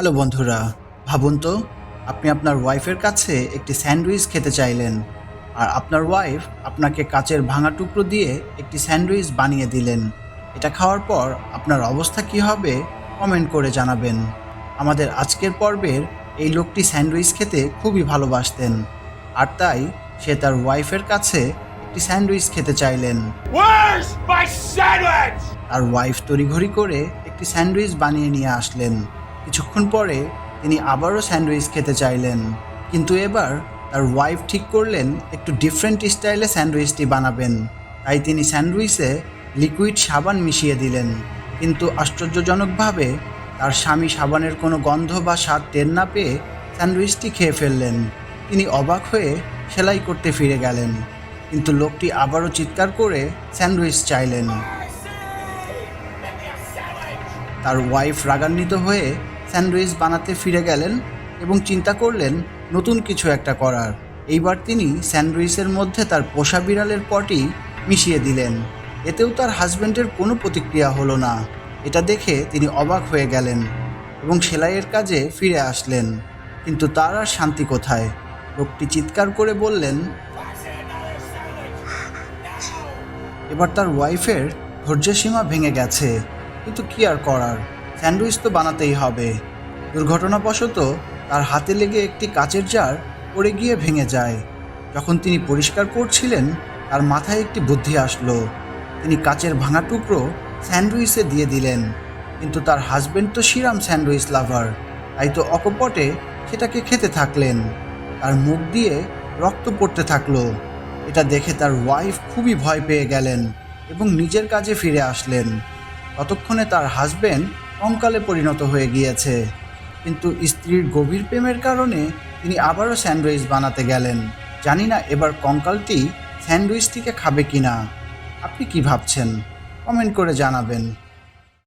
Hello বন্ধুরা, ভাবুন তো আপনি আপনার ওয়াইফের কাছে একটি স্যান্ডউইচ খেতে চাইলেন, আর আপনার ওয়াইফ আপনাকে কাচের ভাঙা টুকরো দিয়ে একটি স্যান্ডউইচ বানিয়ে দিলেন। এটা খাওয়ার পর আপনার অবস্থা কী হবে কমেন্ট করে জানাবেন। আমাদের আজকের পর্বের এই লোকটি স্যান্ডউইচ খেতে খুবই ভালোবাসতেন, আর তাই সে তার ওয়াইফের কাছে একটি স্যান্ডউইচ খেতে চাইলেন। Where's my sandwich? তার ওয়াইফ তড়িঘড়ি করে একটি স্যান্ডউইচ বানিয়ে নিয়ে আসলেন। কিছুক্ষণ পরে তিনি আবারও স্যান্ডউইচ খেতে চাইলেন, কিন্তু এবার তার ওয়াইফ ঠিক করলেন একটু ডিফারেন্ট স্টাইলে স্যান্ডউইচটি বানাবেন। তাই তিনি স্যান্ডউইচে লিকুইড সাবান মিশিয়ে দিলেন, কিন্তু আশ্চর্যজনকভাবে তার স্বামী সাবানের কোনো গন্ধ বা স্বাদ টের না পেয়ে স্যান্ডউইচটি খেয়ে ফেললেন। তিনি অবাক হয়ে সেলাই করতে ফিরে গেলেন, কিন্তু লোকটি আবারও চিৎকার করে স্যান্ডউইচ চাইলেন। তার ওয়াইফ রাগান্বিত হয়ে স্যান্ডউইচ বানাতে ফিরে গেলেন এবং চিন্তা করলেন নতুন কিছু একটা করার। এইবার তিনি স্যান্ডউইচের মধ্যে তার পোষা বিড়ালের পটি মিশিয়ে দিলেন। এতেও তার হাজব্যান্ডের কোনো প্রতিক্রিয়া হলো না। এটা দেখে তিনি অবাক হয়ে গেলেন এবং সেলাইয়ের কাজে ফিরে আসলেন, কিন্তু তার আর শান্তি কোথায়। লোকটি চিৎকার করে বললেন, এবার তার ওয়াইফের ধৈর্যের সীমা ভেঙে গেছে, কিন্তু কি আর করার, স্যান্ডউইচ তো বানাতেই হবে। দুর্ঘটনাবশত তার হাতে লেগে একটি কাচের জার পড়ে গিয়ে ভেঙে যায়। যখন তিনি পরিষ্কার করছিলেন তার মাথায় একটি বুদ্ধি আসলো। তিনি কাচের ভাঙা টুকরো স্যান্ডউইচে দিয়ে দিলেন, কিন্তু তার হাজবেন্ড তো শিরাম স্যান্ডউইচ লাভার, তাই তো অকপটে সেটাকে খেতে থাকলেন। তার মুখ দিয়ে রক্ত পড়তে থাকলো। এটা দেখে তার ওয়াইফ খুবই ভয় পেয়ে গেলেন এবং নিজের কাজে ফিরে আসলেন। ততক্ষণে তার হাজবেন্ড কঙ্কালে পরিণত হয়ে গিয়েছে, কিন্তু স্ত্রীর গভীর প্রেমের কারণে তিনি আবারও স্যান্ডউইচ বানাতে গেলেন। জানি না এবার কঙ্কালটি স্যান্ডউইচটিকে খাবে কিনা। আপনি কি ভাবছেন? কমেন্ট করে জানাবেন।